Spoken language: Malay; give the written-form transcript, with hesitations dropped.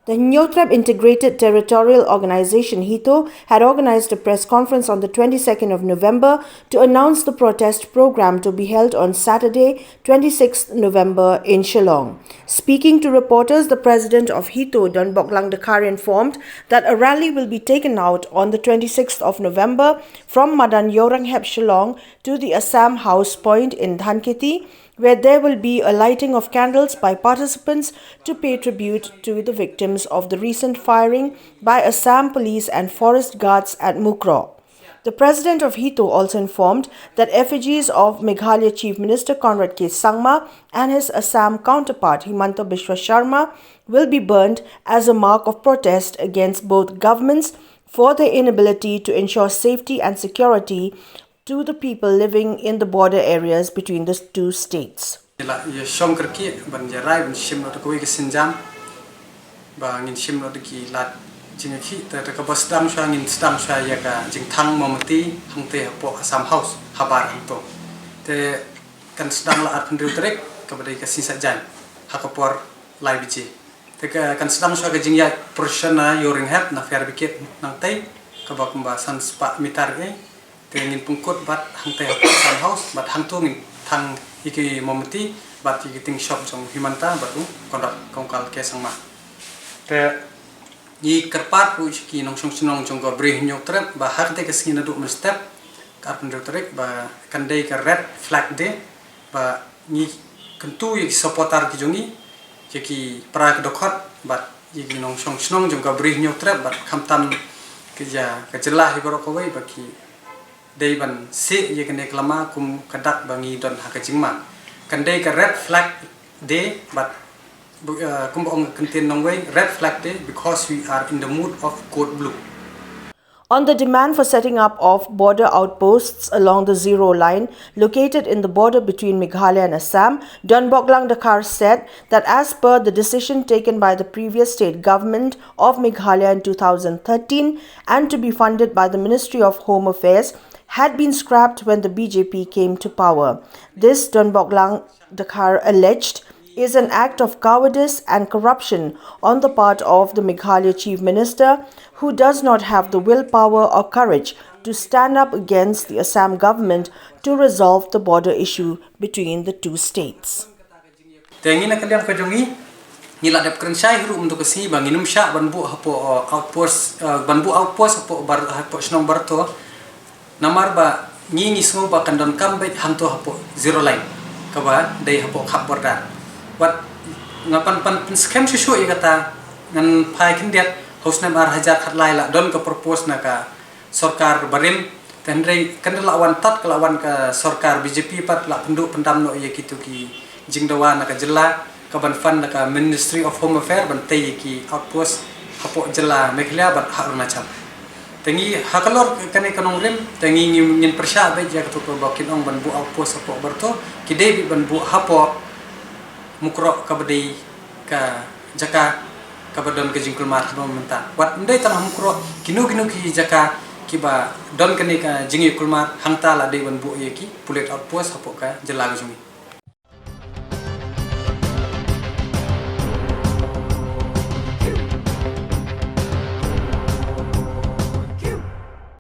The Hynniewtrep Integrated Territorial Organization HITO had organized a press conference on the 22nd of November to announce the protest program to be held on Saturday, 26th November in Shillong. Speaking to reporters, the president of HITO, Donboklang Dakar, informed that a rally will be taken out on the 26th of November from Madan Yoranghep Shillong to the Assam House Point in Dhanketi, where there will be a lighting of candles by participants to pay tribute to the victims of the recent firing by Assam police and forest guards at MUKROH. The president of HITO also informed that effigies of Meghalaya Chief Minister Conrad K. Sangma and his Assam counterpart Himanta Biswa Sharma will be burned as a mark of protest against both governments for their inability to ensure safety and security to the people living in the border areas between the two states. Jingaki terka bos dam sha ngin stam sha ya ka jing thang momati hangte hapo Assam House habar hanto te kan sedang la at Hynniewtrep ka badai ka sisa jan hakapor lai biji te kan sedang sha ka jing ya professional yoringhap na fair biket nang tai ka ba kumba san spa mitar e te ngin pungkot bat hangte hapo Assam House bat hangto ngin thang iki momati bat iki ting shop jong Himanta batu kondak kongkal ke sangma te ni kerpat pu ki nong song jong go bre Hynniewtrep ba hak te keskin adu step ka Hynniewtrep ba kandai ka red flag de ba ni kentu yi supporter ki jongi ki pra ka dokot ba yi nong song jong go bre Hynniewtrep ba khamtam ke ja ka jelah hi boro ko wei ba ki dei ban se yi kene klama kum kadak bangi don hak jingma kandai ka red flag de ba red flag day because we are in the mood of code blue. On the demand for setting up of border outposts along the zero line located in the border between Meghalaya and Assam, Donboklang Dakar said that as per the decision taken by the previous state government of Meghalaya in 2013 and to be funded by the Ministry of Home Affairs, had been scrapped when the BJP came to power. This, Donboklang Dakar alleged, is an act of cowardice and corruption on the part of the Meghalaya Chief Minister, who does not have the willpower or courage to stand up against the Assam government to resolve the border issue between the two states. Tengina kalian kejongi nila dap kerensai hiru untuk kesi banginum sya banbu hapo outpost hapo bar hapo snong barto namar ba ngi semua ba kandon kambet hanto hapo zero line kaba dai hapo khap border wat ngapan pan scam susu i kata ngan phai kindiat hosna bar hajar khat lai la don ka propose na ka sarkar barim tendrei kendala wan tat kelawan ka sarkar BJP pat la penduk pendam no ye kitu ki jingdawa na ka jela ka ban fan na ka Ministry of Home Affairs ban tei ki outpost hapo jela Meghalaya bat haruna cham tengi hakalor kane kanong rem tengi ngin persya ba ja ka to bakin ong ban bu outpost hapo barto ki debi ban bu hapo MUKROH kabadai ka jaka kabadon ke jingkul mar no menta wat ndai tanah MUKROH kinu ki jaka kiba don kene ka jingi kulmar hangta la dei ban bu ye ki pulet outpost hapo ka jela jungi